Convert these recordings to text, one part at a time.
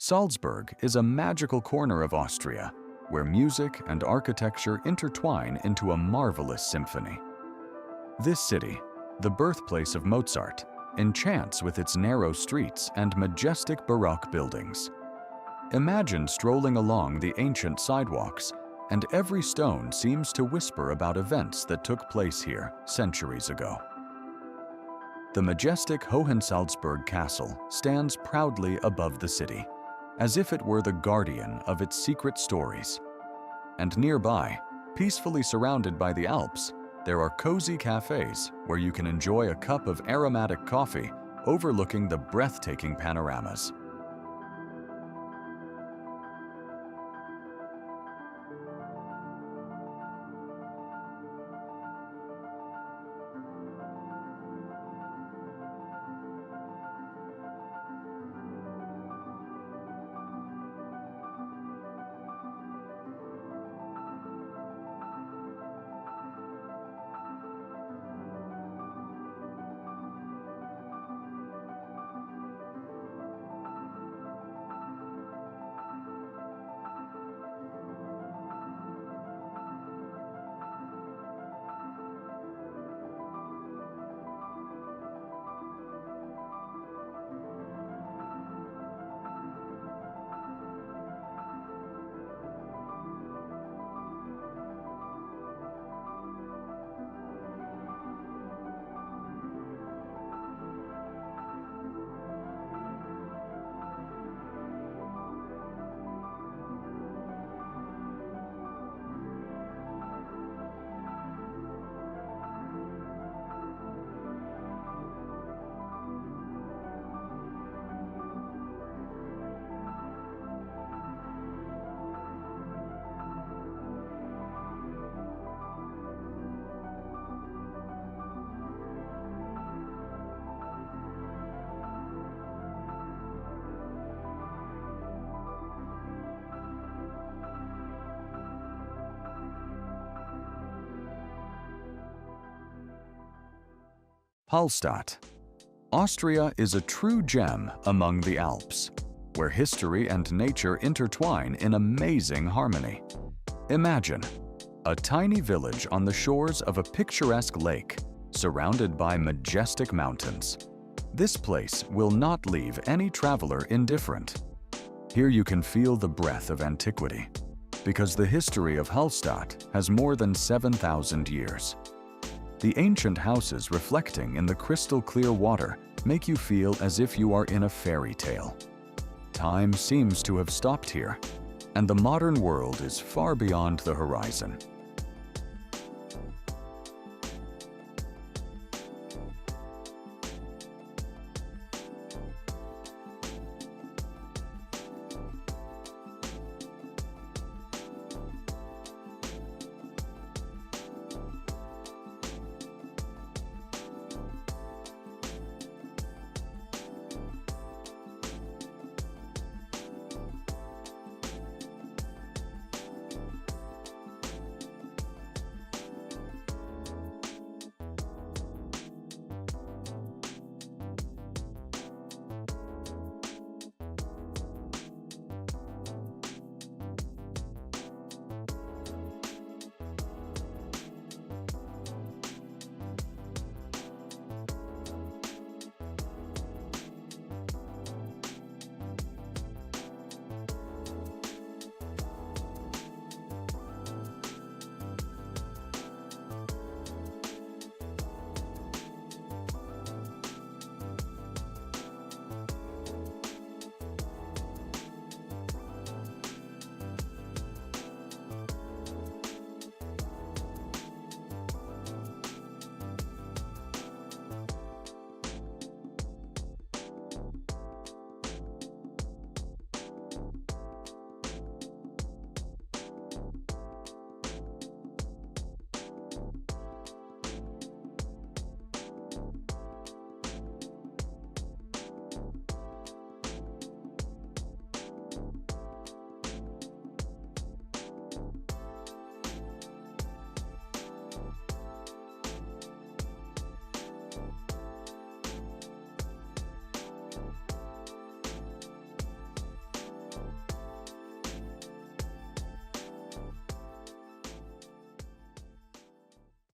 Salzburg is a magical corner of Austria where music and architecture intertwine into a marvelous symphony. This city, the birthplace of Mozart, enchants with its narrow streets and majestic Baroque buildings. Imagine strolling along the ancient sidewalks, and every stone seems to whisper about events that took place here centuries ago. The majestic Hohensalzburg Castle stands proudly above the city, as if it were the guardian of its secret stories. And nearby, peacefully surrounded by the Alps, there are cozy cafes where you can enjoy a cup of aromatic coffee overlooking the breathtaking panoramas. Hallstatt. Austria is a true gem among the Alps, where history and nature intertwine in amazing harmony. Imagine a tiny village on the shores of a picturesque lake, surrounded by majestic mountains. This place will not leave any traveler indifferent. Here you can feel the breath of antiquity, because the history of Hallstatt has more than 7,000 years. The ancient houses reflecting in the crystal-clear water make you feel as if you are in a fairy tale. Time seems to have stopped here, and the modern world is far beyond the horizon.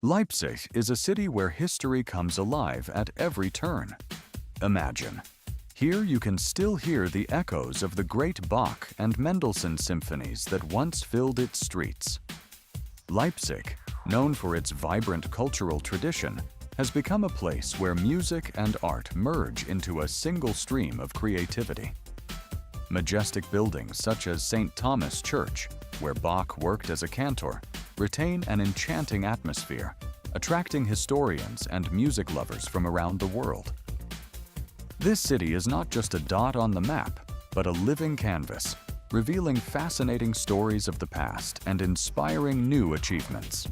Leipzig is a city where history comes alive at every turn. Imagine. Here you can still hear the echoes of the great Bach and Mendelssohn symphonies that once filled its streets. Leipzig, known for its vibrant cultural tradition, has become a place where music and art merge into a single stream of creativity. Majestic buildings such as St. Thomas Church, where Bach worked as a cantor, retain an enchanting atmosphere, attracting historians and music lovers from around the world. This city is not just a dot on the map, but a living canvas, revealing fascinating stories of the past and inspiring new achievements.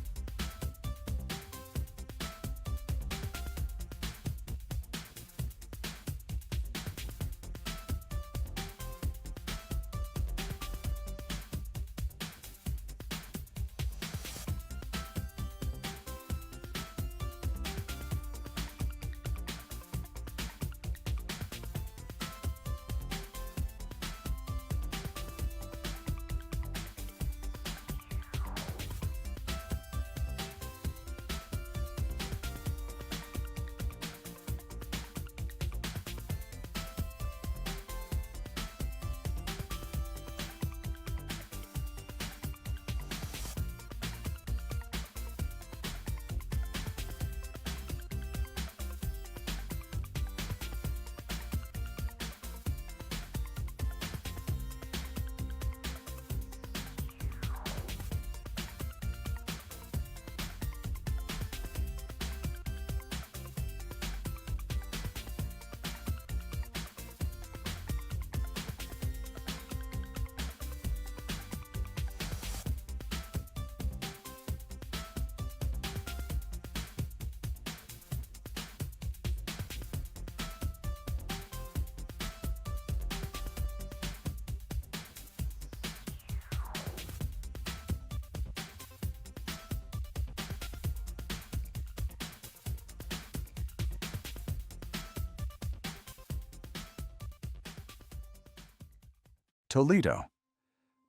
Toledo.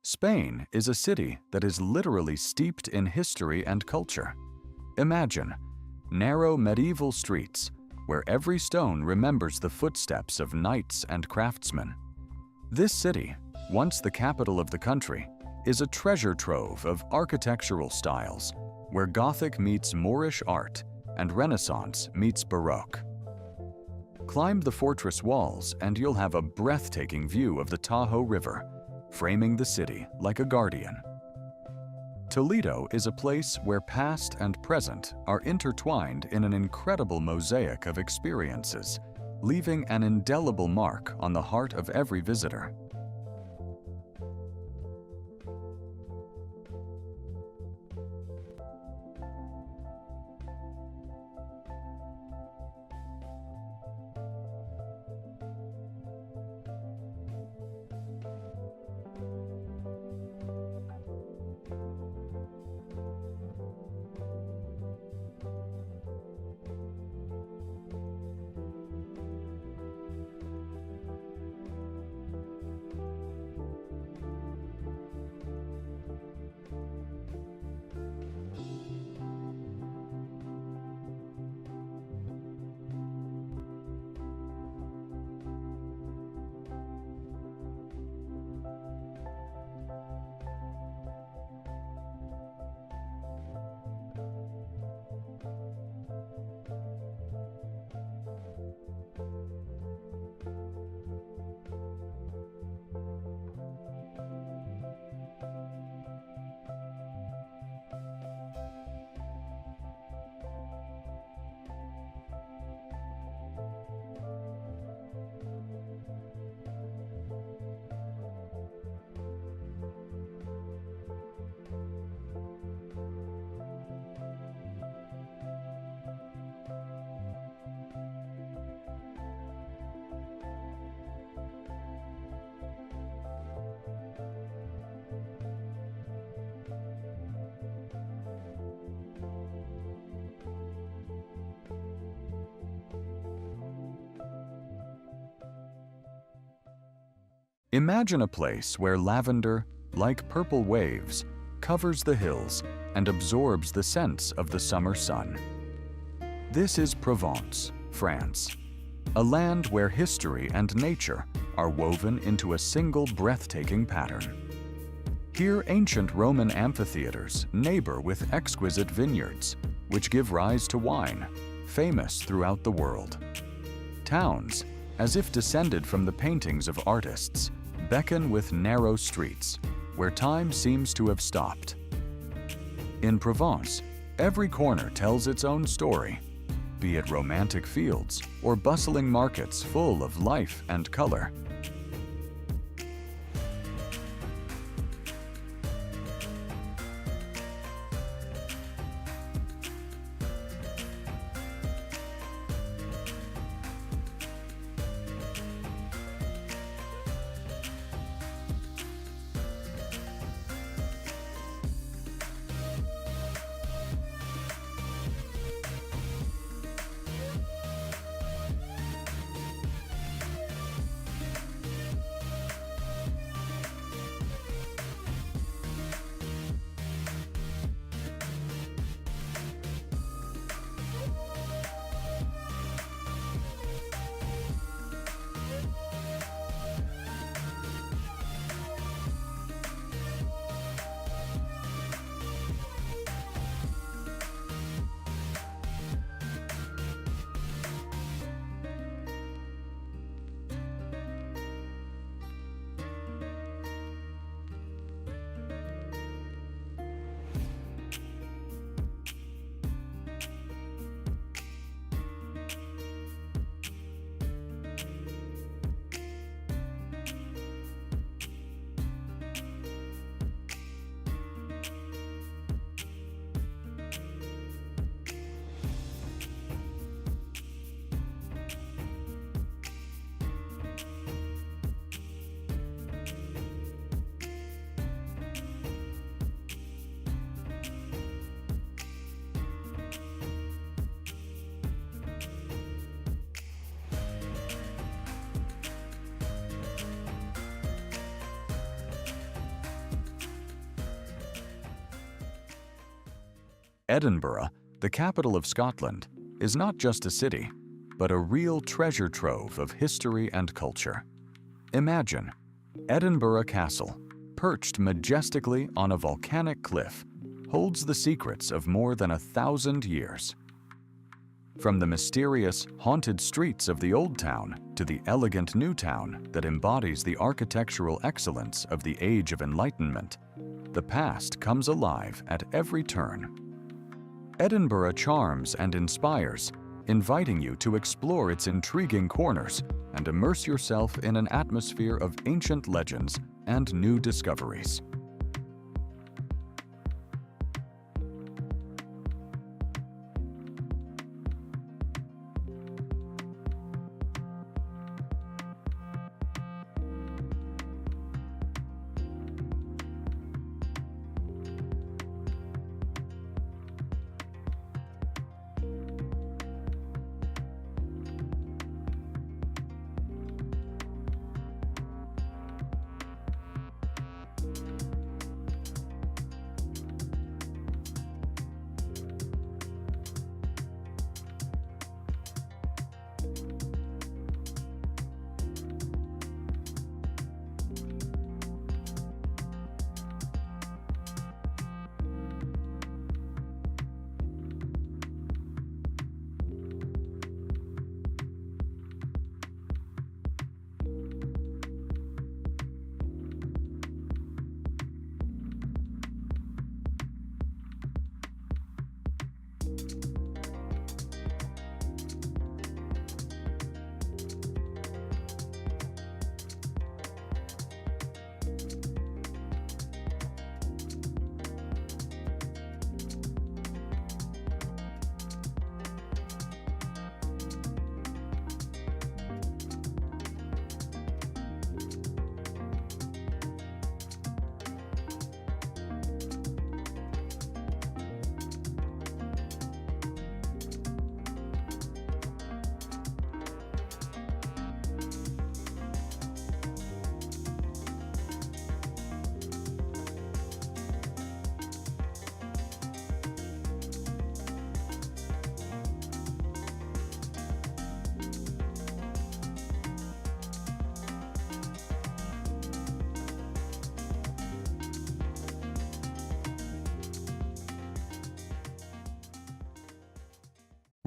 Spain is a city that is literally steeped in history and culture. Imagine narrow medieval streets where every stone remembers the footsteps of knights and craftsmen. This city, once the capital of the country, is a treasure trove of architectural styles where Gothic meets Moorish art and Renaissance meets Baroque. Climb the fortress walls and you'll have a breathtaking view of the Tahoe River, framing the city like a guardian. Toledo is a place where past and present are intertwined in an incredible mosaic of experiences, leaving an indelible mark on the heart of every visitor. Imagine a place where lavender, like purple waves, covers the hills and absorbs the scents of the summer sun. This is Provence, France, a land where history and nature are woven into a single breathtaking pattern. Here, ancient Roman amphitheaters neighbor with exquisite vineyards, which give rise to wine, famous throughout the world. Towns, as if descended from the paintings of artists, beckon with narrow streets, where time seems to have stopped. In Provence, every corner tells its own story, be it romantic fields or bustling markets full of life and color. Edinburgh, the capital of Scotland, is not just a city, but a real treasure trove of history and culture. Imagine Edinburgh Castle, perched majestically on a volcanic cliff, holds the secrets of more than 1,000 years. From the mysterious, haunted streets of the Old Town to the elegant New Town that embodies the architectural excellence of the Age of Enlightenment, the past comes alive at every turn. Edinburgh charms and inspires, inviting you to explore its intriguing corners and immerse yourself in an atmosphere of ancient legends and new discoveries.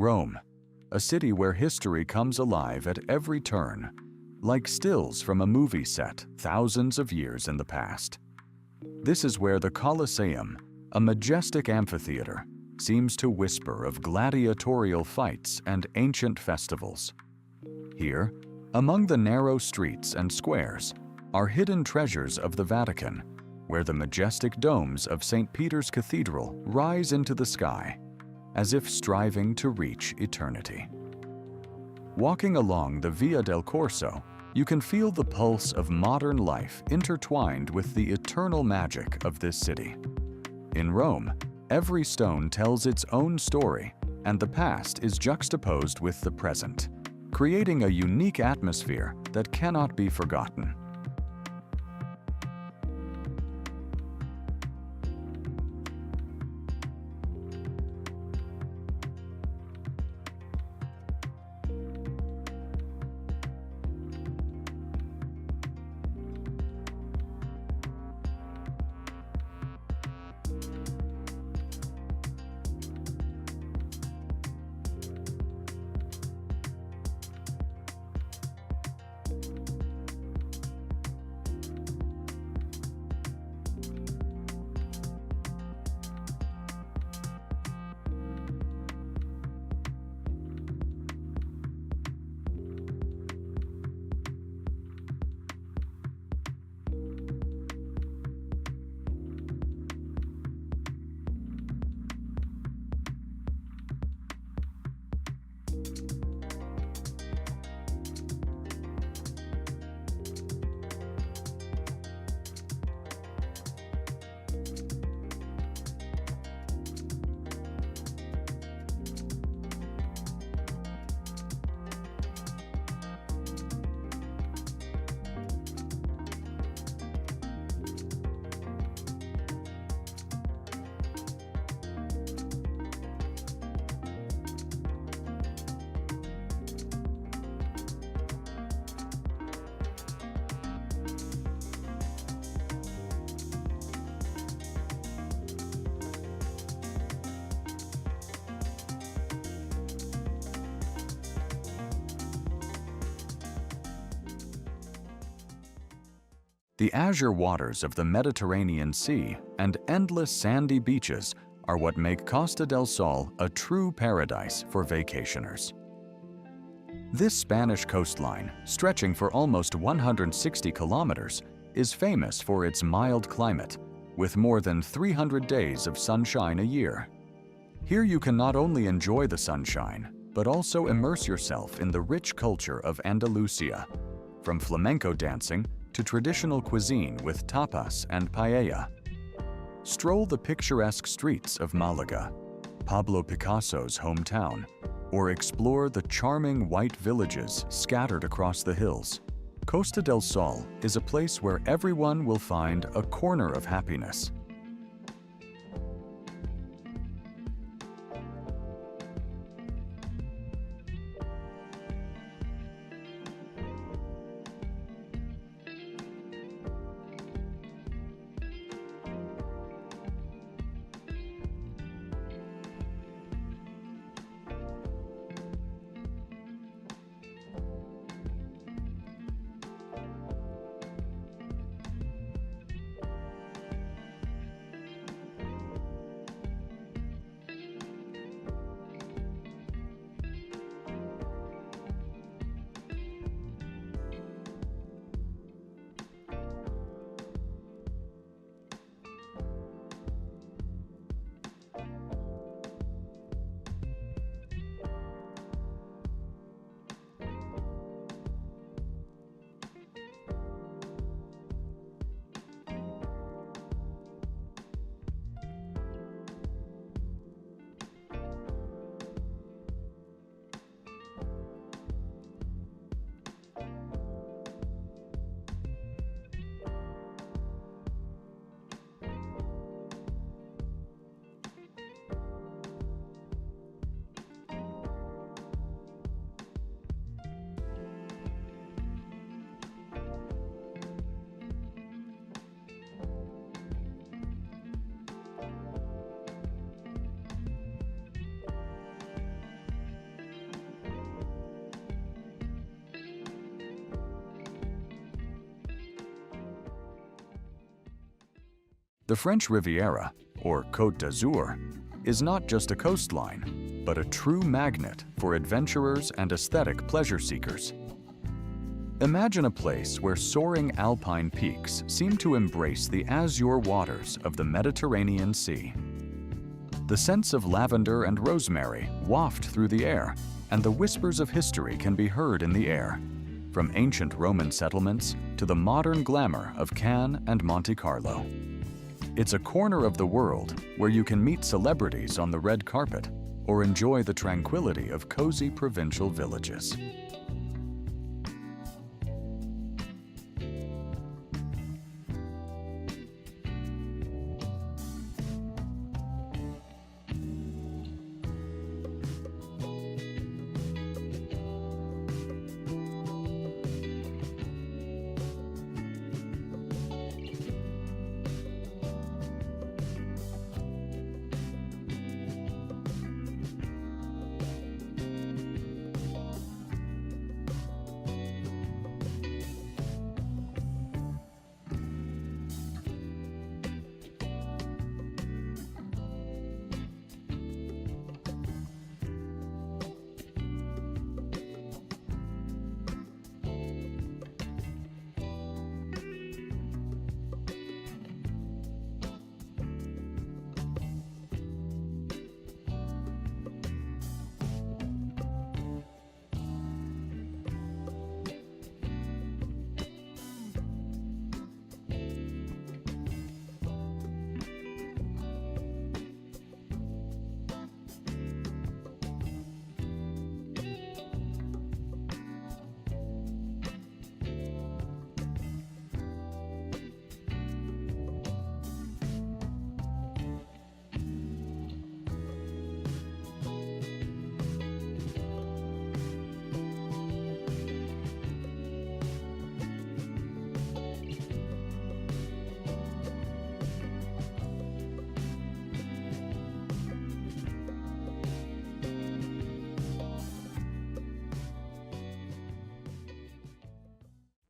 Rome, a city where history comes alive at every turn, like stills from a movie set thousands of years in the past. This is where the Colosseum, a majestic amphitheater, seems to whisper of gladiatorial fights and ancient festivals. Here, among the narrow streets and squares, are hidden treasures of the Vatican, where the majestic domes of St. Peter's Cathedral rise into the sky, as if striving to reach eternity. Walking along the Via del Corso, you can feel the pulse of modern life intertwined with the eternal magic of this city. In Rome, every stone tells its own story, and the past is juxtaposed with the present, creating a unique atmosphere that cannot be forgotten. The azure waters of the Mediterranean Sea and endless sandy beaches are what make Costa del Sol a true paradise for vacationers. This Spanish coastline, stretching for almost 160 kilometers, is famous for its mild climate, with more than 300 days of sunshine a year. Here you can not only enjoy the sunshine, but also immerse yourself in the rich culture of Andalusia, from flamenco dancing to traditional cuisine with tapas and paella. Stroll the picturesque streets of Malaga, Pablo Picasso's hometown, or explore the charming white villages scattered across the hills. Costa del Sol is a place where everyone will find a corner of happiness. The French Riviera, or Côte d'Azur, is not just a coastline, but a true magnet for adventurers and aesthetic pleasure seekers. Imagine a place where soaring alpine peaks seem to embrace the azure waters of the Mediterranean Sea. The scents of lavender and rosemary waft through the air, and the whispers of history can be heard in the air, from ancient Roman settlements to the modern glamour of Cannes and Monte Carlo. It's a corner of the world where you can meet celebrities on the red carpet or enjoy the tranquility of cozy provincial villages.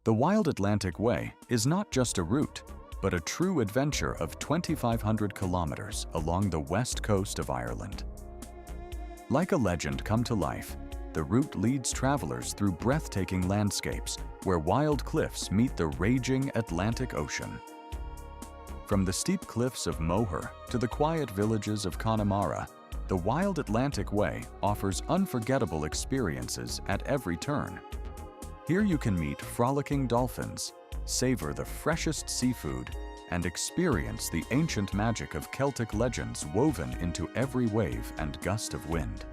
The Wild Atlantic Way is not just a route, but a true adventure of 2,500 kilometers along the west coast of Ireland. Like a legend come to life, the route leads travelers through breathtaking landscapes where wild cliffs meet the raging Atlantic Ocean. From the steep cliffs of Moher to the quiet villages of Connemara, the Wild Atlantic Way offers unforgettable experiences at every turn. Here you can meet frolicking dolphins, savor the freshest seafood, and experience the ancient magic of Celtic legends woven into every wave and gust of wind.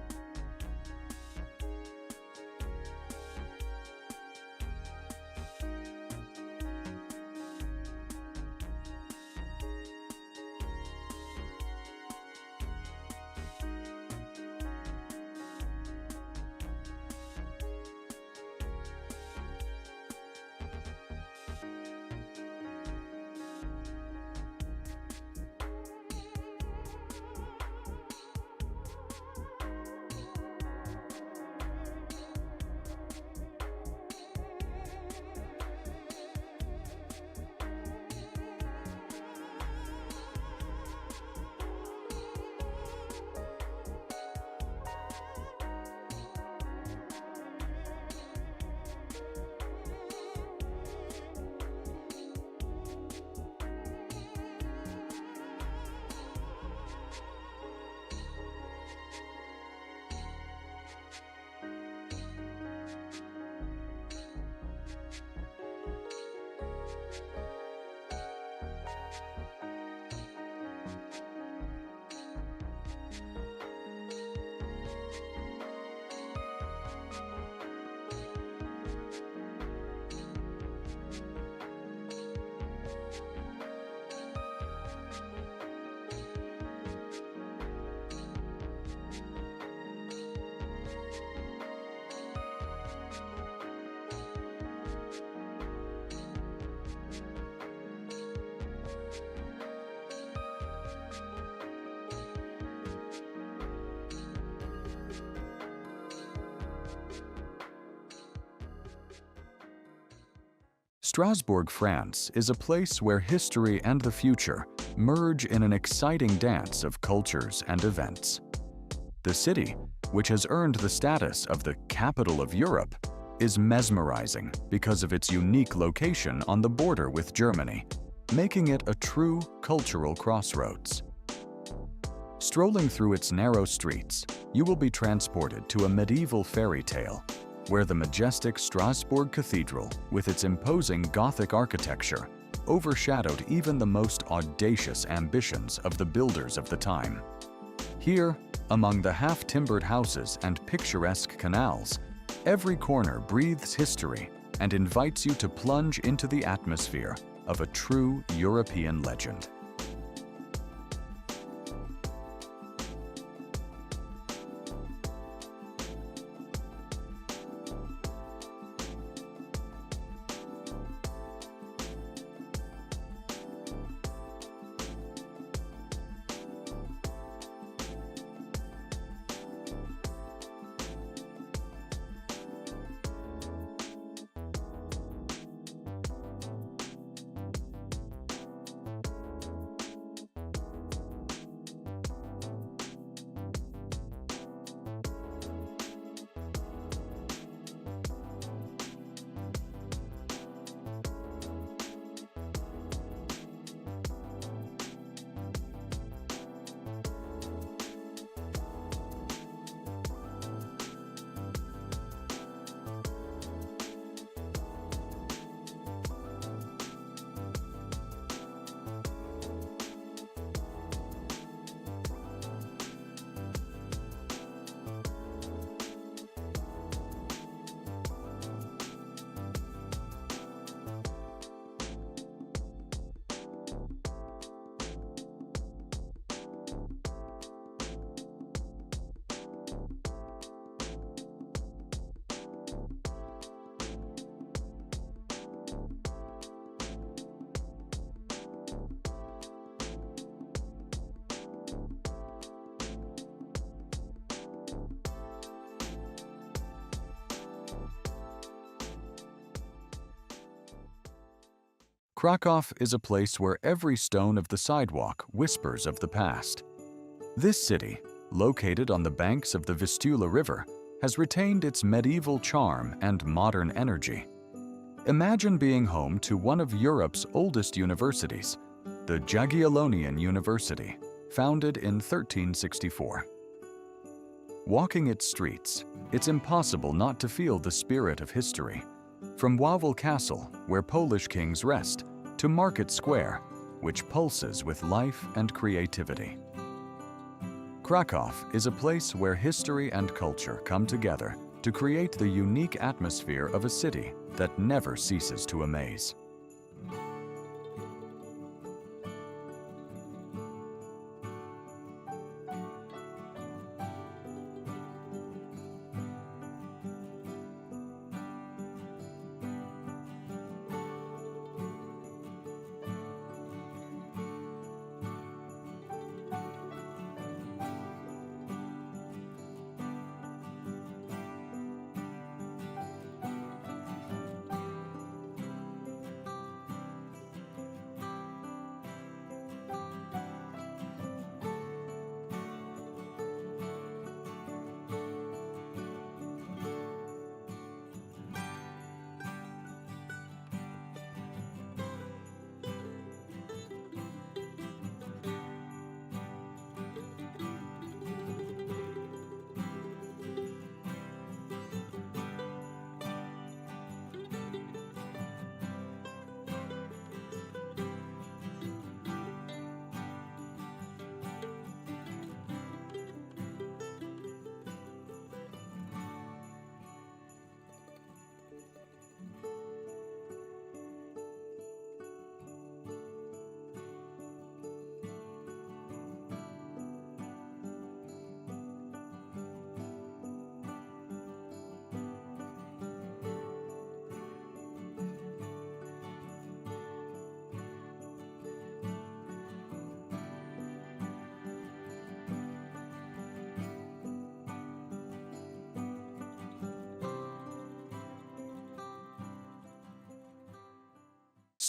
Strasbourg, France is a place where history and the future merge in an exciting dance of cultures and events. The city, which has earned the status of the capital of Europe, is mesmerizing because of its unique location on the border with Germany, making it a true cultural crossroads. Strolling through its narrow streets, you will be transported to a medieval fairy tale, where the majestic Strasbourg Cathedral, with its imposing Gothic architecture, overshadowed even the most audacious ambitions of the builders of the time. Here, among the half-timbered houses and picturesque canals, every corner breathes history and invites you to plunge into the atmosphere of a true European legend. Krakow is a place where every stone of the sidewalk whispers of the past. This city, located on the banks of the Vistula River, has retained its medieval charm and modern energy. Imagine being home to one of Europe's oldest universities, the Jagiellonian University, founded in 1364. Walking its streets, it's impossible not to feel the spirit of history. From Wawel Castle, where Polish kings rest, to Market Square, which pulses with life and creativity. Krakow is a place where history and culture come together to create the unique atmosphere of a city that never ceases to amaze.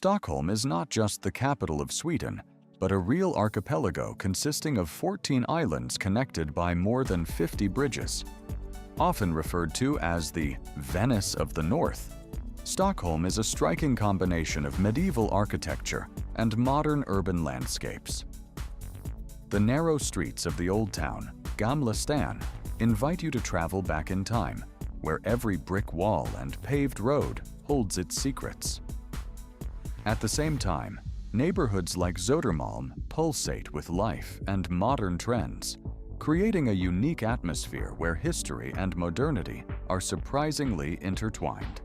Stockholm is not just the capital of Sweden, but a real archipelago consisting of 14 islands connected by more than 50 bridges. Often referred to as the Venice of the North, Stockholm is a striking combination of medieval architecture and modern urban landscapes. The narrow streets of the old town, Gamla stan, invite you to travel back in time, where every brick wall and paved road holds its secrets. At the same time, neighborhoods like Södermalm pulsate with life and modern trends, creating a unique atmosphere where history and modernity are surprisingly intertwined.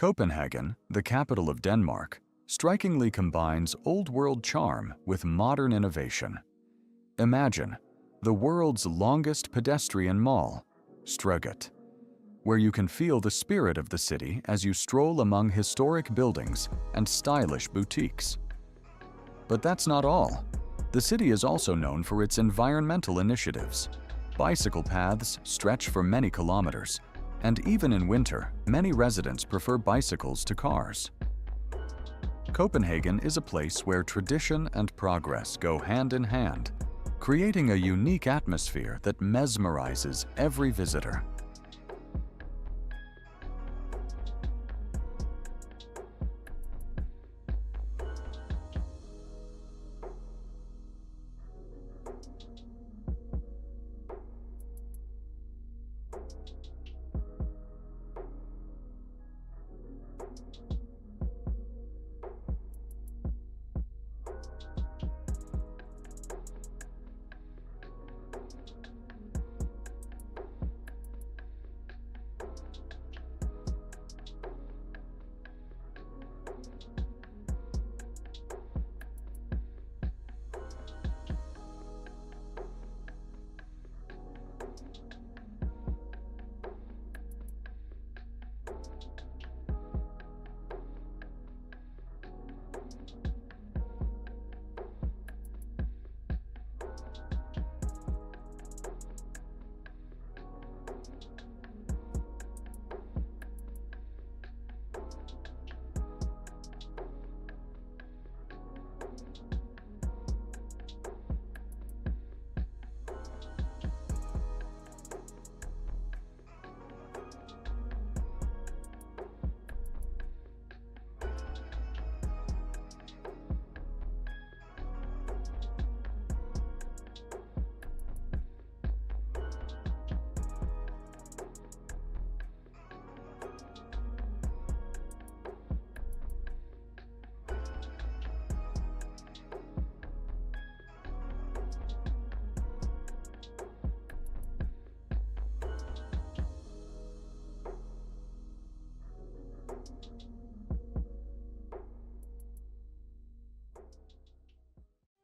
Copenhagen, the capital of Denmark, strikingly combines old-world charm with modern innovation. Imagine the world's longest pedestrian mall, Strøget, where you can feel the spirit of the city as you stroll among historic buildings and stylish boutiques. But that's not all. The city is also known for its environmental initiatives. Bicycle paths stretch for many kilometers, and even in winter, many residents prefer bicycles to cars. Copenhagen is a place where tradition and progress go hand in hand, creating a unique atmosphere that mesmerizes every visitor.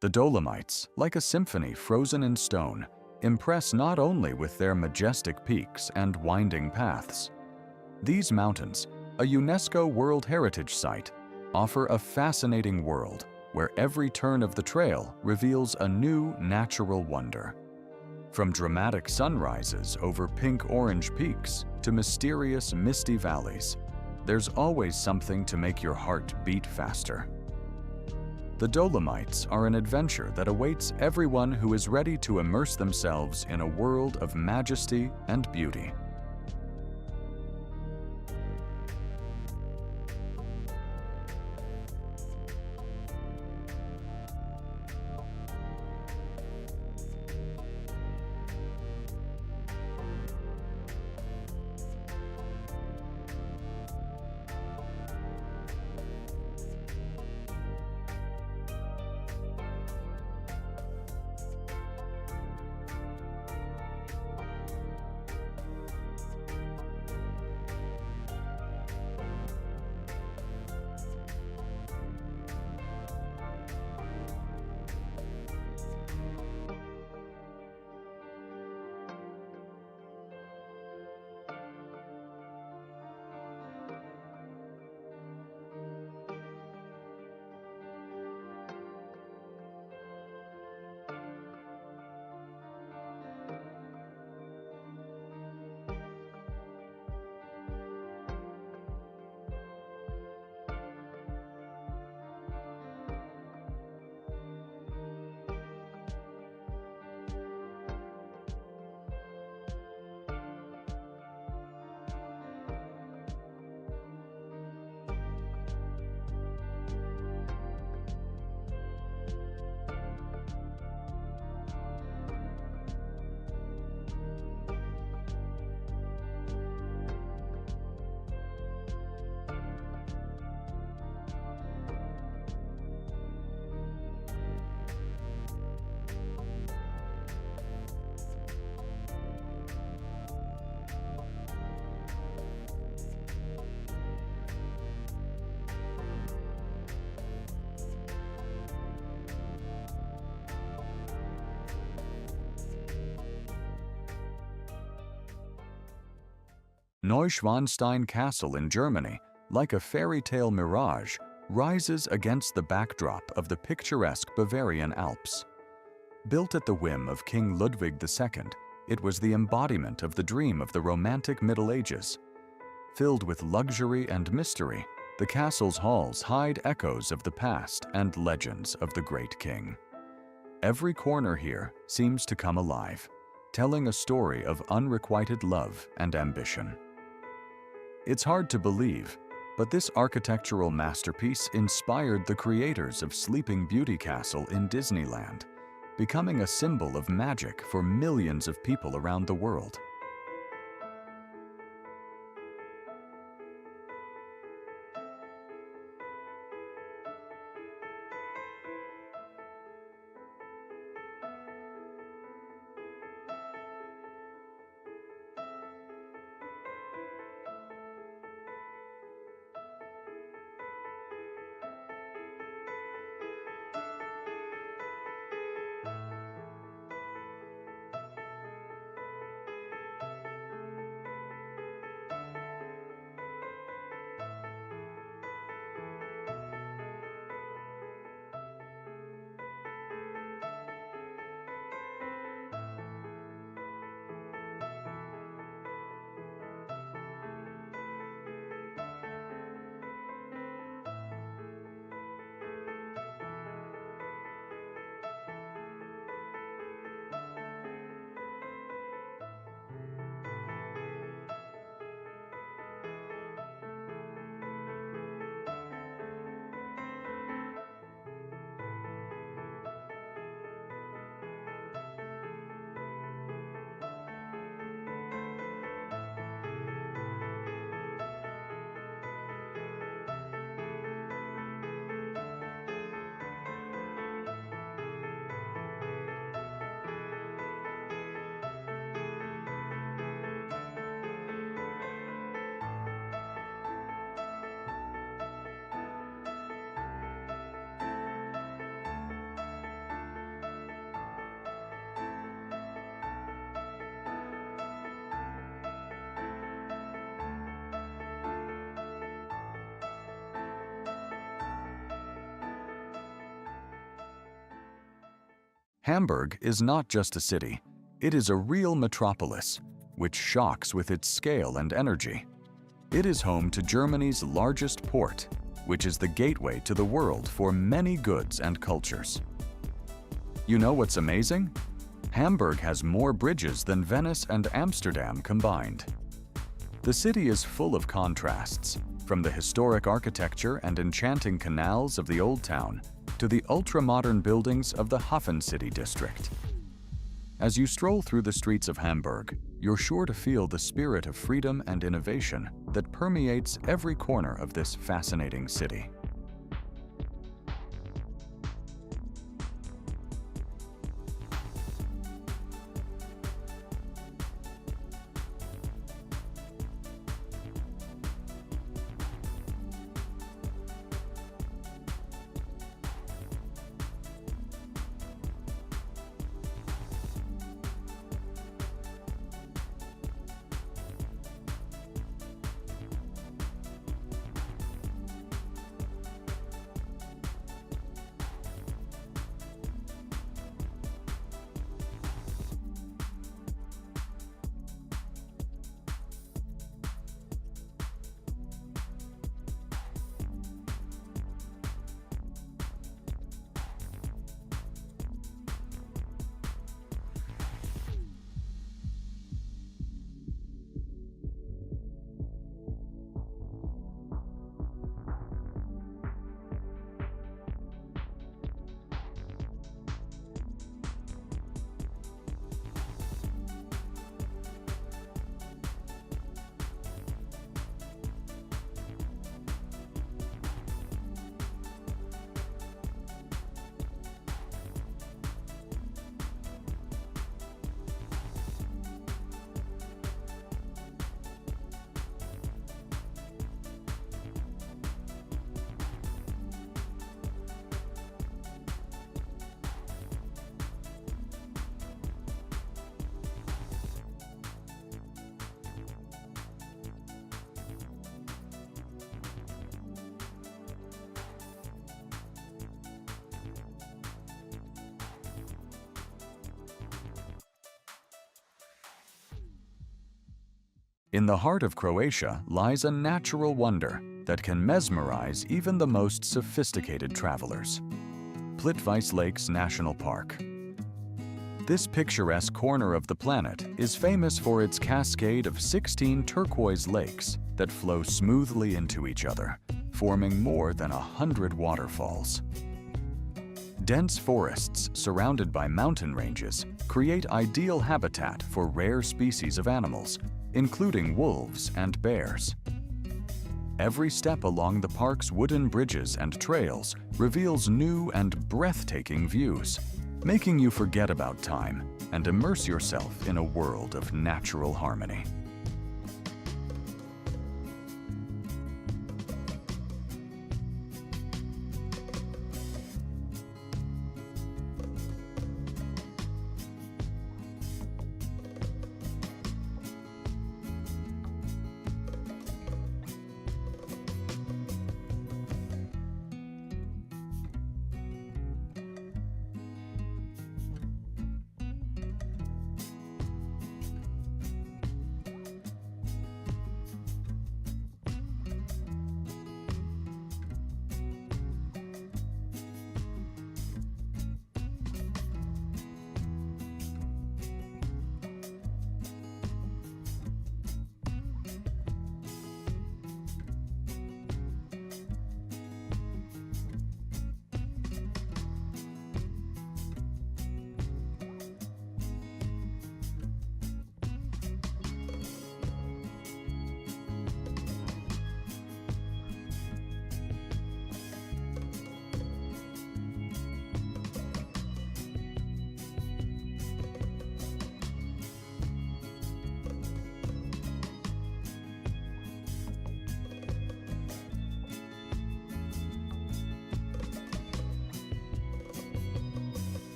The Dolomites, like a symphony frozen in stone, impress not only with their majestic peaks and winding paths. These mountains, a UNESCO World Heritage Site, offer a fascinating world where every turn of the trail reveals a new natural wonder. From dramatic sunrises over pink-orange peaks to mysterious misty valleys, there's always something to make your heart beat faster. The Dolomites are an adventure that awaits everyone who is ready to immerse themselves in a world of majesty and beauty. Neuschwanstein Castle in Germany, like a fairy tale mirage, rises against the backdrop of the picturesque Bavarian Alps. Built at the whim of King Ludwig II, it was the embodiment of the dream of the Romantic Middle Ages. Filled with luxury and mystery, the castle's halls hide echoes of the past and legends of the great king. Every corner here seems to come alive, telling a story of unrequited love and ambition. It's hard to believe, but this architectural masterpiece inspired the creators of Sleeping Beauty Castle in Disneyland, becoming a symbol of magic for millions of people around the world. Hamburg is not just a city, it is a real metropolis, which shocks with its scale and energy. It is home to Germany's largest port, which is the gateway to the world for many goods and cultures. You know what's amazing? Hamburg has more bridges than Venice and Amsterdam combined. The city is full of contrasts, from the historic architecture and enchanting canals of the Old Town to the ultra-modern buildings of the Hafen City district. As you stroll through the streets of Hamburg, you're sure to feel the spirit of freedom and innovation that permeates every corner of this fascinating city. In the heart of Croatia lies a natural wonder that can mesmerize even the most sophisticated travelers. Plitvice Lakes National Park. This picturesque corner of the planet is famous for its cascade of 16 turquoise lakes that flow smoothly into each other, forming more than 100 waterfalls. Dense forests surrounded by mountain ranges create ideal habitat for rare species of animals, including wolves and bears. Every step along the park's wooden bridges and trails reveals new and breathtaking views, making you forget about time and immerse yourself in a world of natural harmony.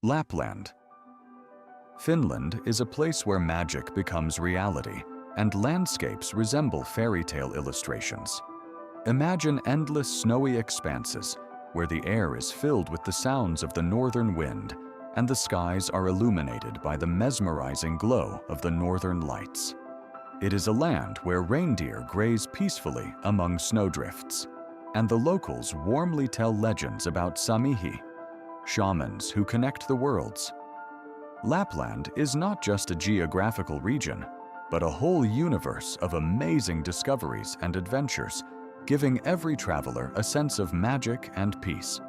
Lapland. Finland is a place where magic becomes reality, and landscapes resemble fairy tale illustrations. Imagine endless snowy expanses where the air is filled with the sounds of the northern wind and the skies are illuminated by the mesmerizing glow of the northern lights. It is a land where reindeer graze peacefully among snowdrifts, and the locals warmly tell legends about Samihi, shamans who connect the worlds. Lapland is not just a geographical region, but a whole universe of amazing discoveries and adventures, giving every traveler a sense of magic and peace.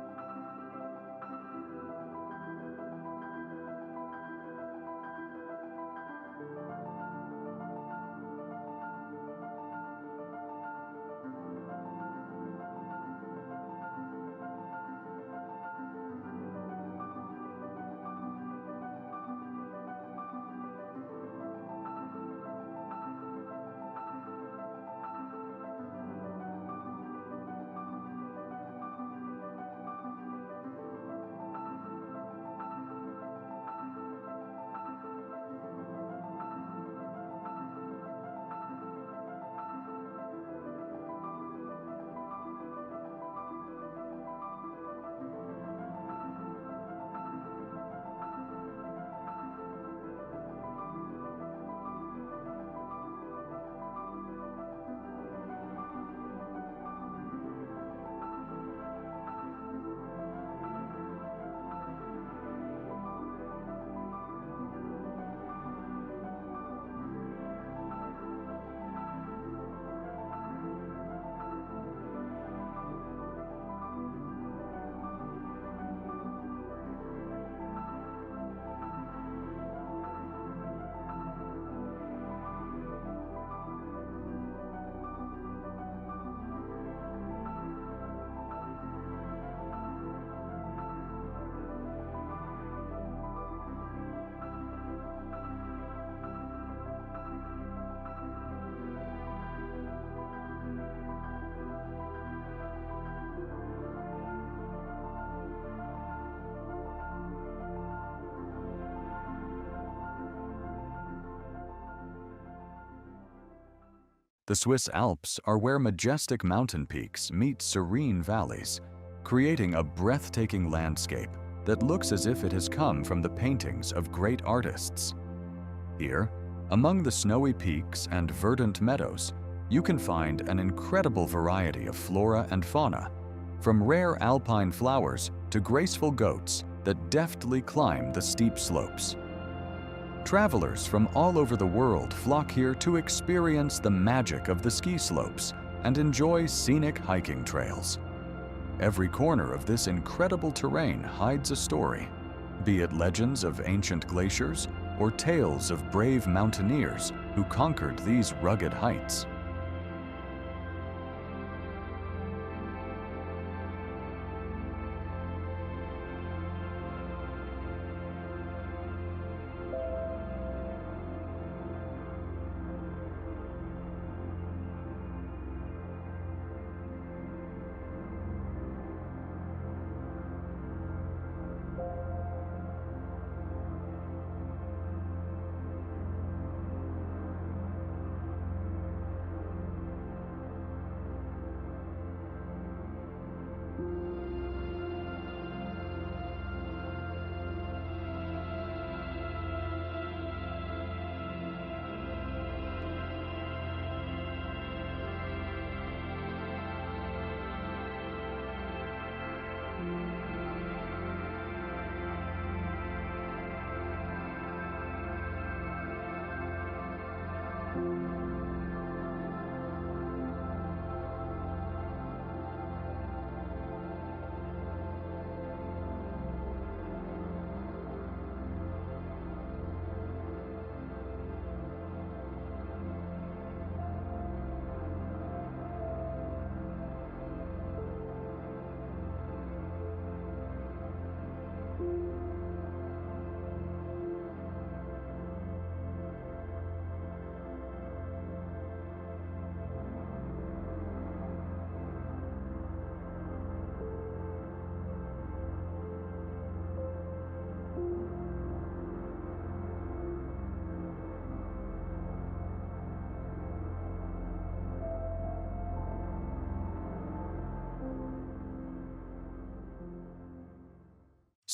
The Swiss Alps are where majestic mountain peaks meet serene valleys, creating a breathtaking landscape that looks as if it has come from the paintings of great artists. Here, among the snowy peaks and verdant meadows, you can find an incredible variety of flora and fauna, from rare alpine flowers to graceful goats that deftly climb the steep slopes. Travelers from all over the world flock here to experience the magic of the ski slopes and enjoy scenic hiking trails. Every corner of this incredible terrain hides a story, be it legends of ancient glaciers or tales of brave mountaineers who conquered these rugged heights.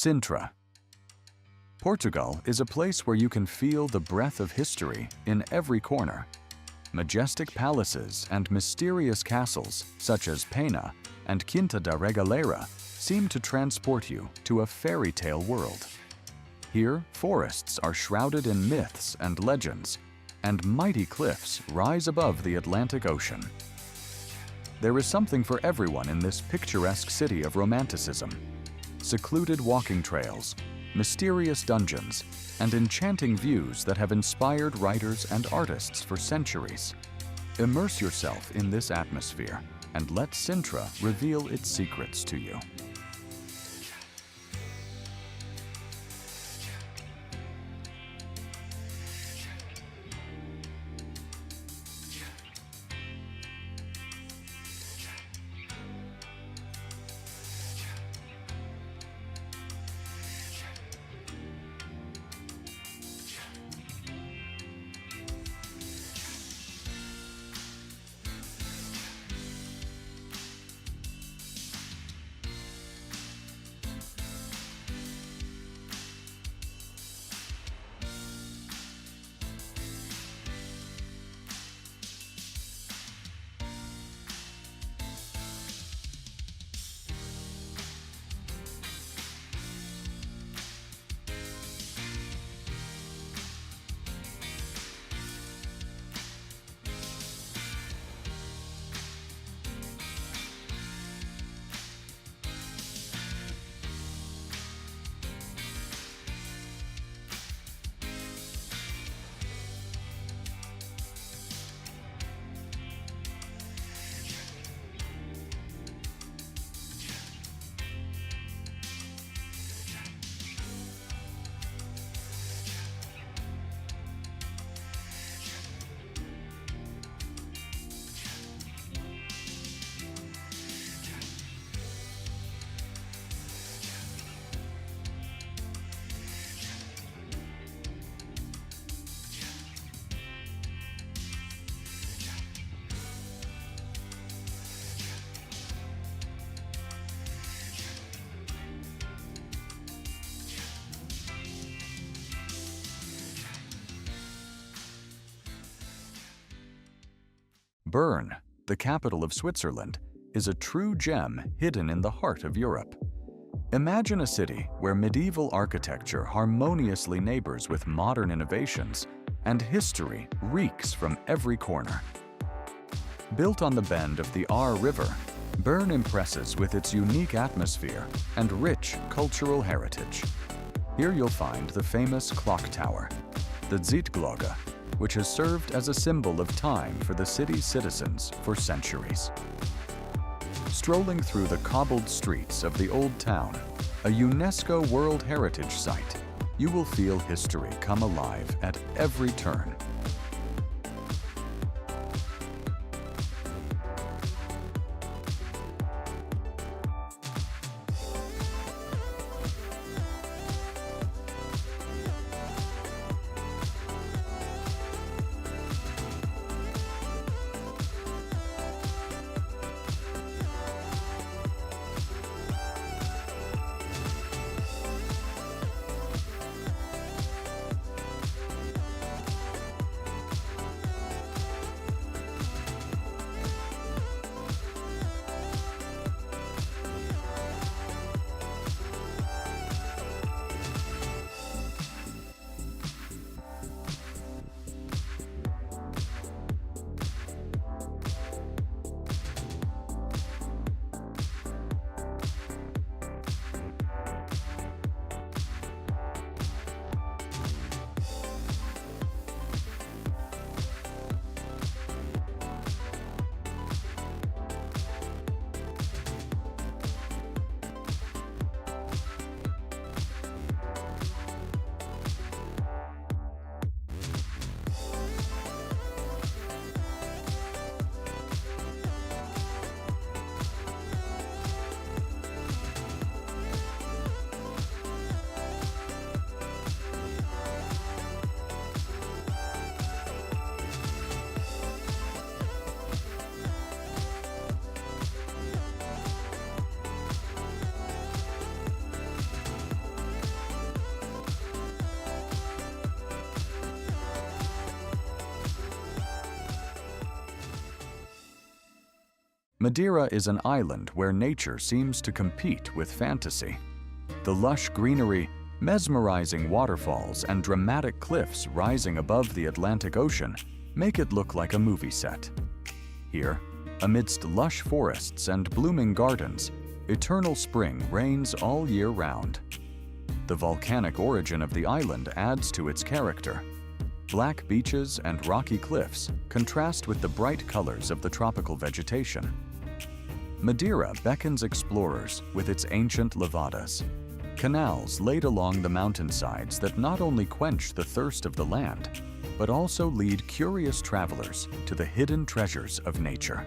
Sintra. Portugal is a place where you can feel the breath of history in every corner. Majestic palaces and mysterious castles such as Pena and Quinta da Regaleira seem to transport you to a fairy tale world. Here, forests are shrouded in myths and legends, and mighty cliffs rise above the Atlantic Ocean. There is something for everyone in this picturesque city of romanticism. Secluded walking trails, mysterious dungeons, and enchanting views that have inspired writers and artists for centuries. Immerse yourself in this atmosphere and let Sintra reveal its secrets to you. Bern, the capital of Switzerland, is a true gem hidden in the heart of Europe. Imagine a city where medieval architecture harmoniously neighbors with modern innovations, and history reeks from every corner. Built on the bend of the Aar River, Bern impresses with its unique atmosphere and rich cultural heritage. Here you'll find the famous clock tower, the Zeitglocke, which has served as a symbol of time for the city's citizens for centuries. Strolling through the cobbled streets of the Old Town, a UNESCO World Heritage Site, you will feel history come alive at every turn. Madeira is an island where nature seems to compete with fantasy. The lush greenery, mesmerizing waterfalls, and dramatic cliffs rising above the Atlantic Ocean make it look like a movie set. Here, amidst lush forests and blooming gardens, eternal spring reigns all year round. The volcanic origin of the island adds to its character. Black beaches and rocky cliffs contrast with the bright colors of the tropical vegetation. Madeira beckons explorers with its ancient levadas, canals laid along the mountainsides that not only quench the thirst of the land, but also lead curious travelers to the hidden treasures of nature.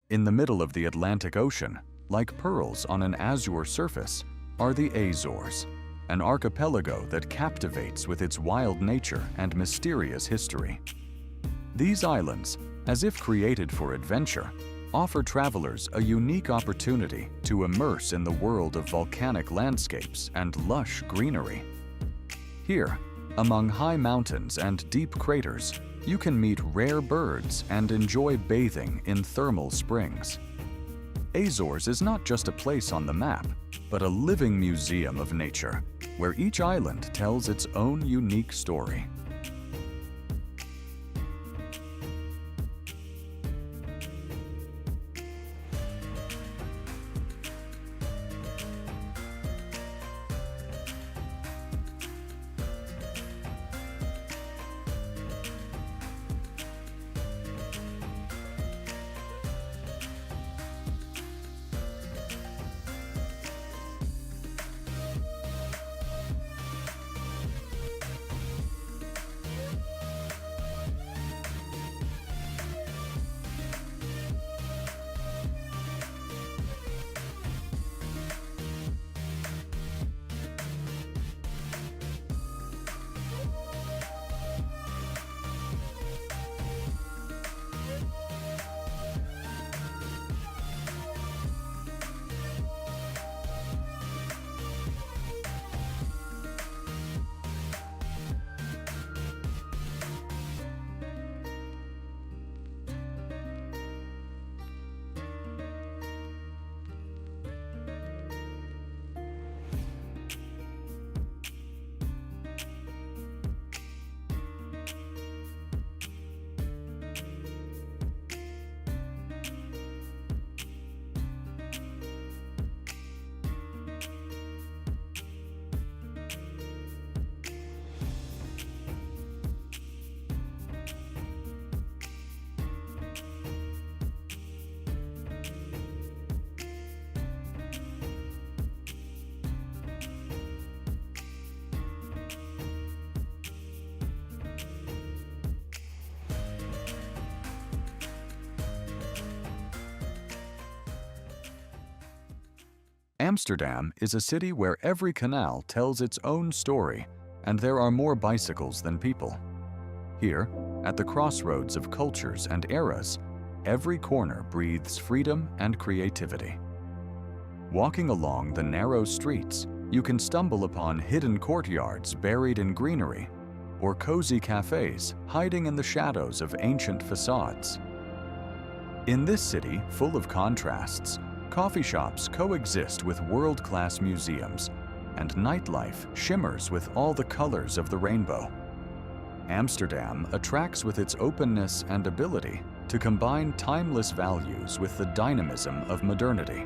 In the middle of the Atlantic Ocean, like pearls on an azure surface, are the Azores, an archipelago that captivates with its wild nature and mysterious history. These islands, as if created for adventure, offer travelers a unique opportunity to immerse in the world of volcanic landscapes and lush greenery. Here, among high mountains and deep craters, you can meet rare birds and enjoy bathing in thermal springs. Azores is not just a place on the map, but a living museum of nature, where each island tells its own unique story. Amsterdam is a city where every canal tells its own story, and there are more bicycles than people. Here, at the crossroads of cultures and eras, every corner breathes freedom and creativity. Walking along the narrow streets, you can stumble upon hidden courtyards buried in greenery, or cozy cafes hiding in the shadows of ancient facades. In this city full of contrasts, coffee shops coexist with world-class museums, and nightlife shimmers with all the colors of the rainbow. Amsterdam attracts with its openness and ability to combine timeless values with the dynamism of modernity.